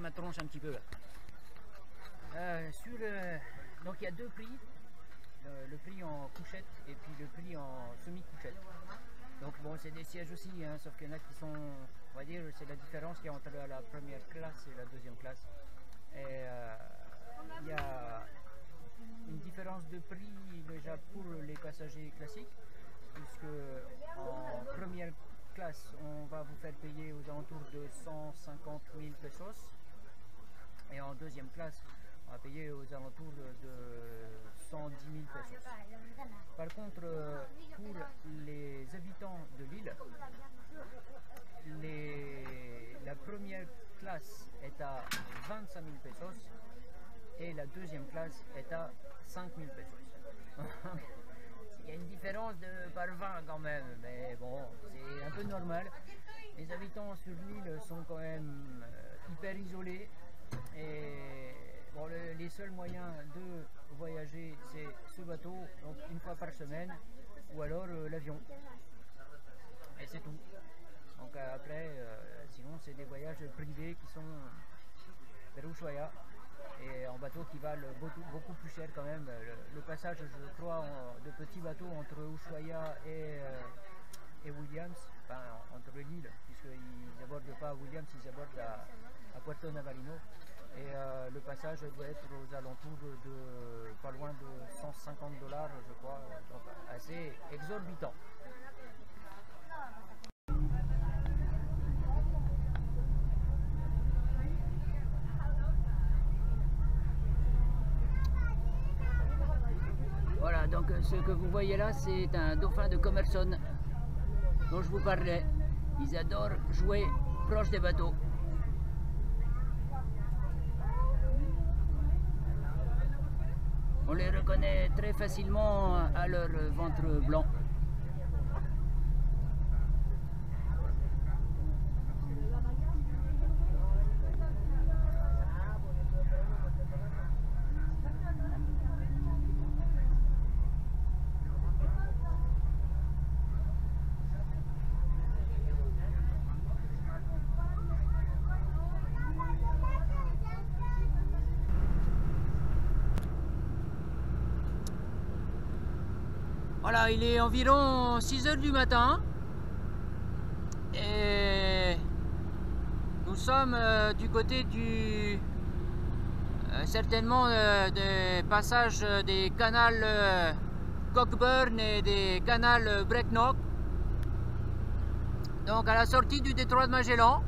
ma tronche un petit peu. Donc il y a deux prix, le prix en couchette et puis le prix en semi-couchette. Donc bon, c'est des sièges aussi, hein, sauf qu'il y en a qui sont, on va dire, c'est la différence qu'il y a entre la première classe et la deuxième classe. Et il y a une différence de prix déjà pour les passagers classiques, puisque en première classe, on va vous faire payer aux alentours de 150 000 pesos, et en deuxième classe, on va payer aux alentours de 110 000 pesos. Par contre, pour les habitants de l'île, la première classe est à 25 000 pesos et la deuxième classe est à 5 000 pesos. Il y a une différence par 20 quand même, mais bon, c'est un peu normal. Les habitants sur l'île sont quand même hyper isolés et bon, les seuls moyens de voyager, c'est ce bateau, donc une fois par semaine, ou alors l'avion. Et c'est tout. Donc après, sinon c'est des voyages privés qui sont vers Ushuaia, et en bateau qui valent beaucoup plus cher quand même. Le passage, je crois, de petits bateaux entre Ushuaia et Williams, enfin entre l'île, puisqu'ils n'abordent pas à Williams, ils abordent à Puerto Navarino. Et le passage doit être aux alentours de pas loin de 150 $, je crois, donc assez exorbitant. Voilà, donc ce que vous voyez là, c'est un dauphin de Commerson dont je vous parlais. Ils adorent jouer proche des bateaux. On les reconnaît très facilement à leur ventre blanc. Voilà, il est environ 6 h du matin et nous sommes du côté du certainement des passages des canals Cockburn et des canals Brecknock, donc à la sortie du détroit de Magellan.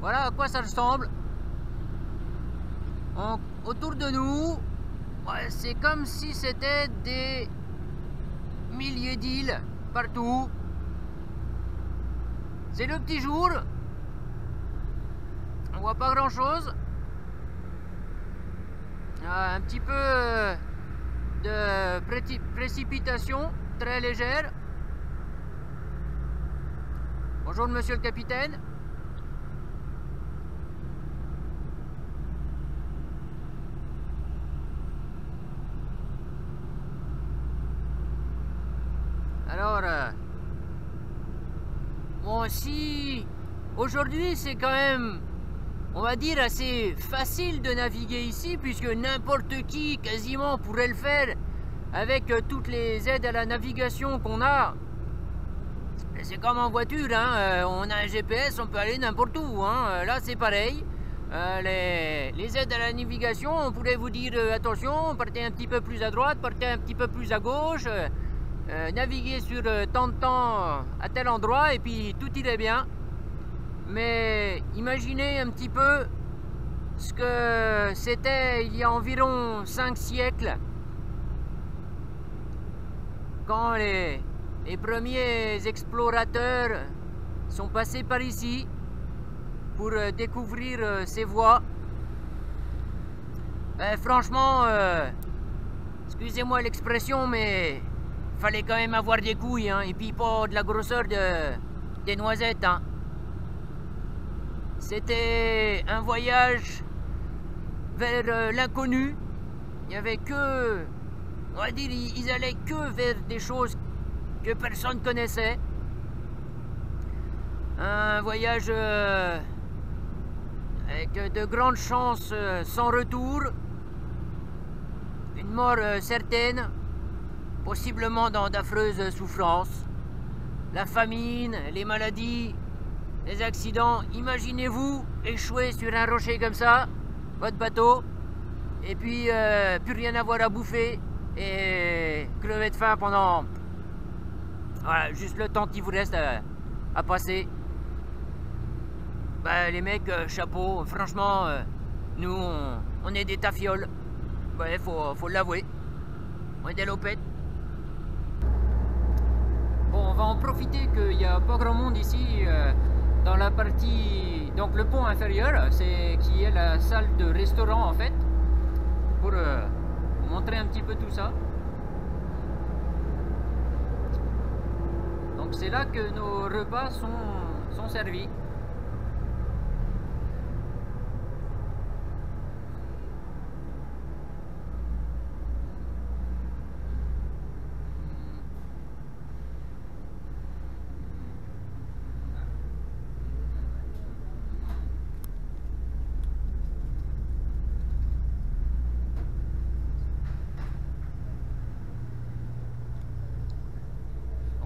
Voilà à quoi ça ressemble. Autour de nous, ouais, c'est comme si c'était des milliers d'îles partout. C'est le petit jour, on voit pas grand chose. Un petit peu de précipitation très légère. Bonjour monsieur le capitaine. Alors, bon, si aujourd'hui c'est quand même, on va dire, assez facile de naviguer ici, puisque n'importe qui quasiment pourrait le faire avec toutes les aides à la navigation qu'on a. C'est comme en voiture, hein, on a un GPS, on peut aller n'importe où, hein. Là c'est pareil. Les aides à la navigation, on pourrait vous dire attention, partez un petit peu plus à droite, partez un petit peu plus à gauche. Naviguer sur tant de temps à tel endroit et puis tout irait bien. Mais imaginez un petit peu ce que c'était il y a environ 5 siècles, quand les premiers explorateurs sont passés par ici pour découvrir ces voies. Ben, franchement, excusez-moi l'expression, mais fallait quand même avoir des couilles, hein, et puis pas de la grosseur des noisettes, hein. C'était un voyage vers l'inconnu. Il n'y avait que, on va dire, ils allaient que vers des choses que personne connaissait. Un voyage avec de grandes chances sans retour, une mort certaine, possiblement dans d'affreuses souffrances, la famine, les maladies, les accidents. Imaginez-vous échouer sur un rocher comme ça, votre bateau, et puis plus rien avoir à bouffer et crever de faim pendant voilà, juste le temps qu'il vous reste à passer. Bah, les mecs, chapeau, franchement, nous on est des tafioles, ouais, faut l'avouer, on est des lopettes. Bon, on va en profiter qu'il n'y a pas grand monde ici dans la partie, donc le pont inférieur, qui est la salle de restaurant en fait, pour vous montrer un petit peu tout ça. Donc c'est là que nos repas sont servis.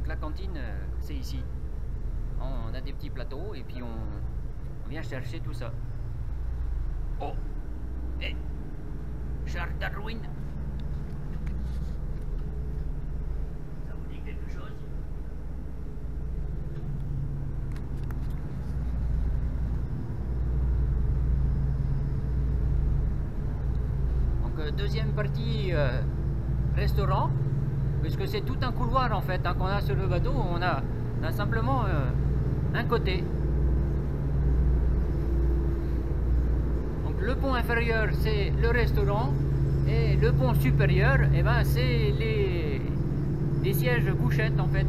La cantine, c'est ici. On a des petits plateaux et puis on vient chercher tout ça. Oh, hey, Charles Darwin, ça vous dit quelque chose? Donc deuxième partie restaurant. Puisque c'est tout un couloir en fait hein, qu'on a sur le bateau, on a simplement un côté. Donc le pont inférieur c'est le restaurant et le pont supérieur eh ben, c'est les sièges couchettes en fait.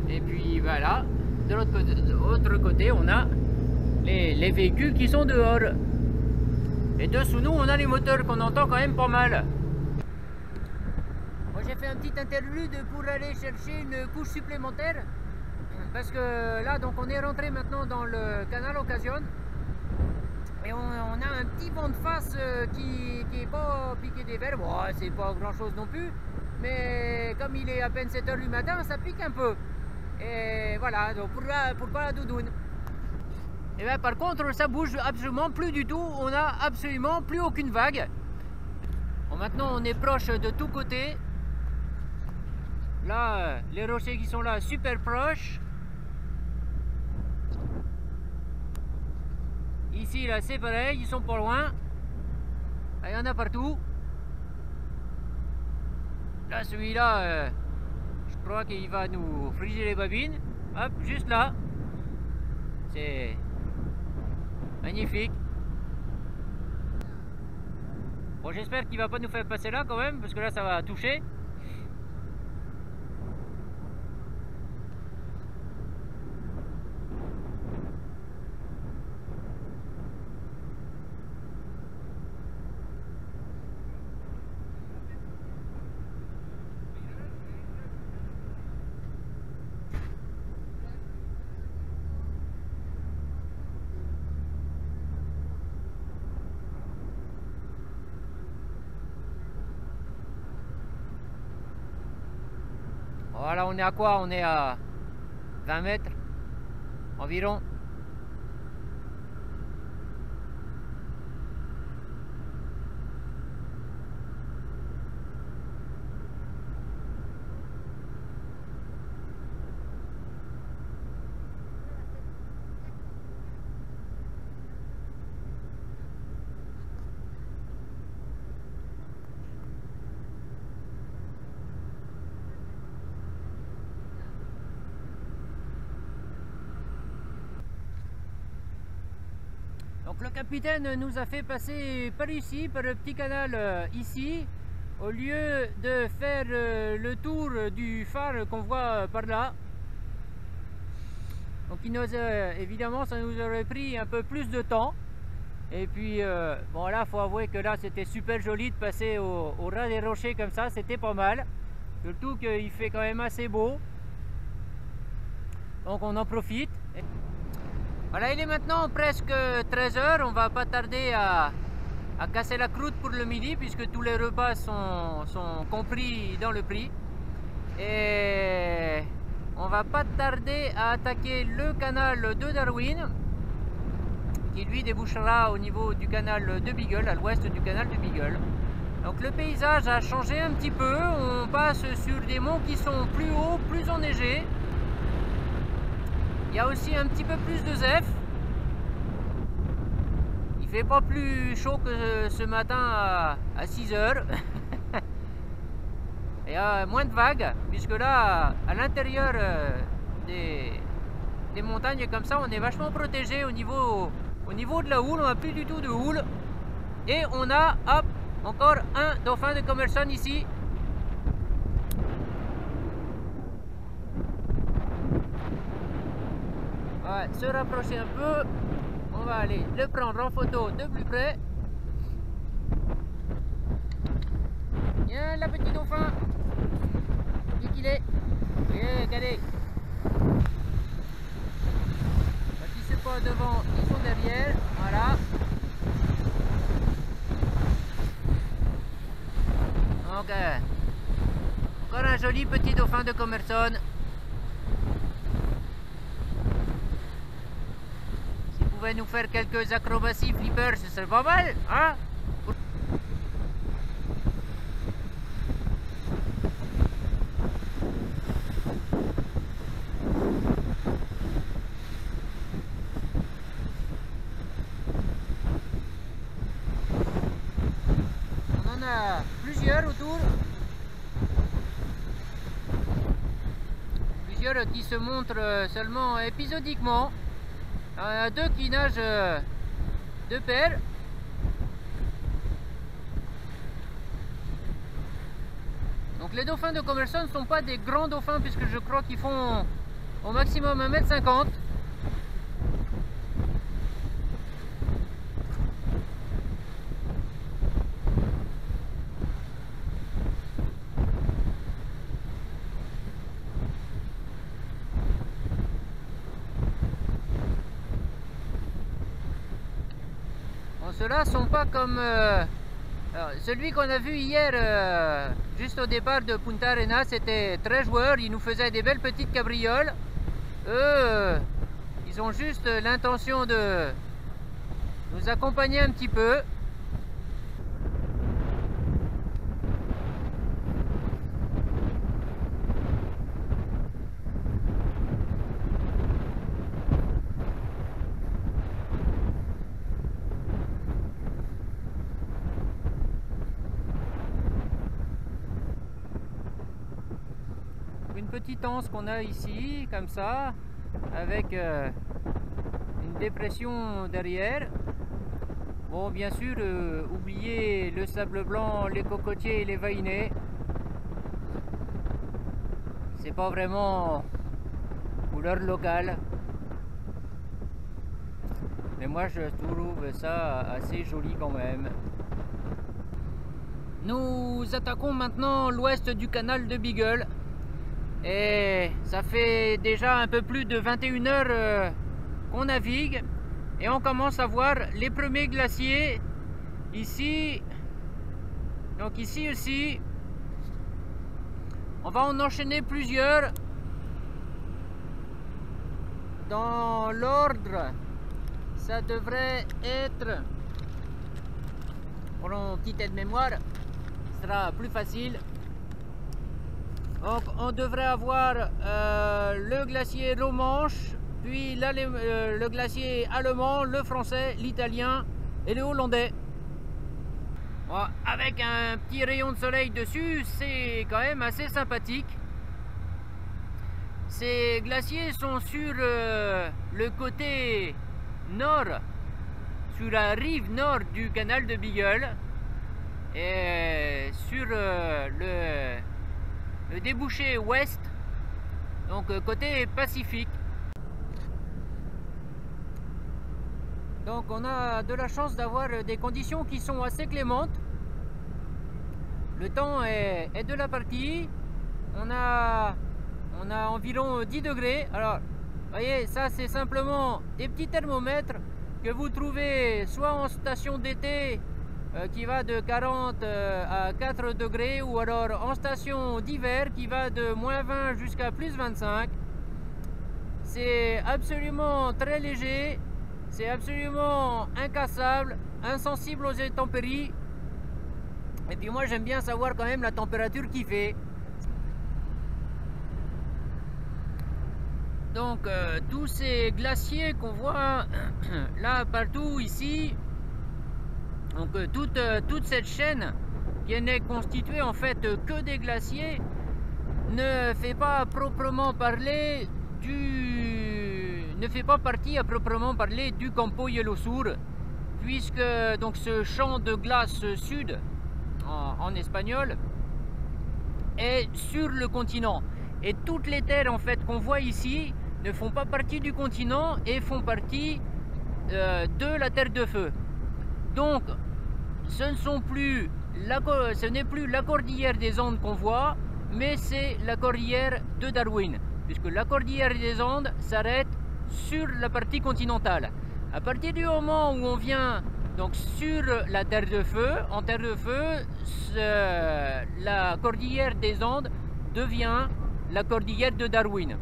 Et puis voilà, de l'autre côté on a les véhicules qui sont dehors. Et dessous nous on a les moteurs qu'on entend quand même pas mal. J'ai fait un petit interlude pour aller chercher une couche supplémentaire parce que là donc on est rentré maintenant dans le canal Occasion et on a un petit vent de face qui est pas piqué des verres. Bon, c'est pas grand chose non plus, mais comme il est à peine 7 h du matin, ça pique un peu. Et voilà, donc pourquoi la doudoune? Et bien par contre ça bouge absolument plus du tout, on a absolument plus aucune vague. Bon, maintenant on est proche de tous côtés. Là, les rochers qui sont là, super proches. Ici, là, c'est pareil, ils sont pas loin. Il y en a partout. Là, celui-là, je crois qu'il va nous friser les babines. Hop, juste là. C'est magnifique. Bon, j'espère qu'il va pas nous faire passer là quand même, parce que là, ça va toucher. Voilà, on est à quoi? On est à 20 mètres environ. Donc le capitaine nous a fait passer par ici, par le petit canal ici, au lieu de faire le tour du phare qu'on voit par là. Donc il nous évidemment ça nous aurait pris un peu plus de temps. Et puis bon là faut avouer que là c'était super joli de passer au ras des rochers comme ça, c'était pas mal. Surtout qu'il fait quand même assez beau. Donc on en profite. Voilà, il est maintenant presque 13 h. On va pas tarder à casser la croûte pour le midi puisque tous les repas sont compris dans le prix. Et on va pas tarder à attaquer le canal de Darwin qui lui débouchera au niveau du canal de Beagle, à l'ouest du canal de Beagle. Donc le paysage a changé un petit peu, on passe sur des monts qui sont plus hauts, plus enneigés. Il y a aussi un petit peu plus de zèfre. Il fait pas plus chaud que ce matin à 6 h. Il y a moins de vagues, puisque là, à l'intérieur des montagnes comme ça, on est vachement protégé au niveau de la houle. On n'a plus du tout de houle. Et on a, hop, encore un dauphin de Commerson ici. On va se rapprocher un peu. On va aller le prendre en photo de plus près. Viens là, petit dauphin. Qui qu'il est? Regardez. Quand ils sont pas devant, ils sont derrière. Voilà. Donc, encore un joli petit dauphin de Commerson. S'il pouvait nous faire quelques acrobaties flippers, ce serait pas mal, hein? On en a plusieurs autour. Plusieurs qui se montrent seulement épisodiquement. Il y en a deux qui nagent de pair. Donc les dauphins de Commerson ne sont pas des grands dauphins puisque je crois qu'ils font au maximum 1,50 m. Ceux-là sont pas comme celui qu'on a vu hier juste au départ de Punta Arenas. C'était très joueur, il nous faisait des belles petites cabrioles. Eux, ils ont juste l'intention de nous accompagner un petit peu. Une petite anse qu'on a ici, comme ça, avec une dépression derrière. Bon, bien sûr, oubliez le sable blanc, les cocotiers et les vainets. C'est pas vraiment couleur locale. Mais moi, je trouve ça assez joli quand même. Nous attaquons maintenant l'ouest du canal de Beagle. Et ça fait déjà un peu plus de 21 h qu'on navigue et on commence à voir les premiers glaciers ici. Donc ici aussi, on va en enchaîner plusieurs dans l'ordre. Ça devrait être, pour une petite aide-mémoire, ce sera plus facile. Donc on devrait avoir le glacier Romanche, puis le glacier allemand, le français, l'italien et le hollandais. Bon, avec un petit rayon de soleil dessus, c'est quand même assez sympathique. Ces glaciers sont sur le côté nord, sur la rive nord du canal de Beagle, et sur le débouché ouest, donc côté Pacifique. Donc on a de la chance d'avoir des conditions qui sont assez clémentes. Le temps est de la partie. On a environ 10 degrés. Alors Voyez, ça c'est simplement des petits thermomètres que vous trouvez soit en station d'été qui va de 40 à 4 degrés, ou alors en station d'hiver qui va de -20 jusqu'à +25. C'est absolument très léger, c'est absolument incassable, insensible aux intempéries. Et puis moi j'aime bien savoir quand même la température qu'il fait. Donc tous ces glaciers qu'on voit là partout ici, donc toute cette chaîne qui n'est constituée en fait que des glaciers ne fait pas proprement parler ne fait pas partie à proprement parler du Campo Hielo Sur, puisque donc ce champ de glace sud en espagnol est sur le continent, et toutes les terres en fait qu'on voit ici ne font pas partie du continent et font partie de la Terre de Feu. Donc ce n'est plus la cordillère des Andes qu'on voit, mais c'est la cordillère de Darwin, puisque la cordillère des Andes s'arrête sur la partie continentale. À partir du moment où on vient donc sur la Terre de Feu, en Terre de Feu, la cordillère des Andes devient la cordillère de Darwin.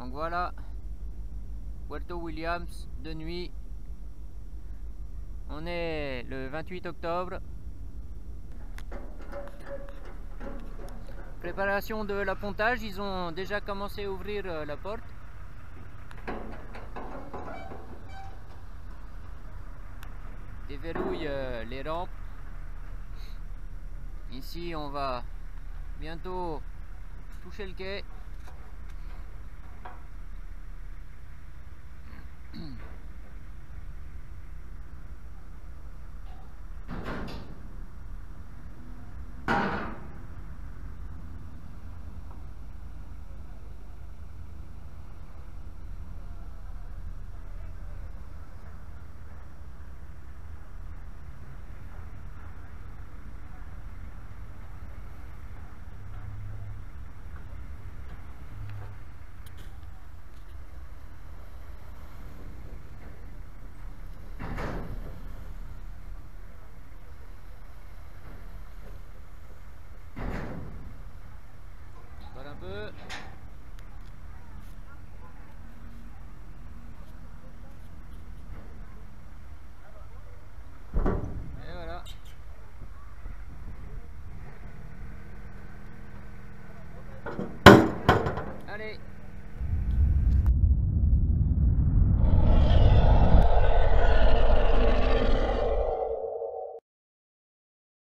Voilà, Puerto Williams de nuit. On est le 28 octobre. Préparation de l'appontage, ils ont déjà commencé à ouvrir la porte. Déverrouille les rampes. Ici on va bientôt toucher le quai. Peu. Et voilà. Allez.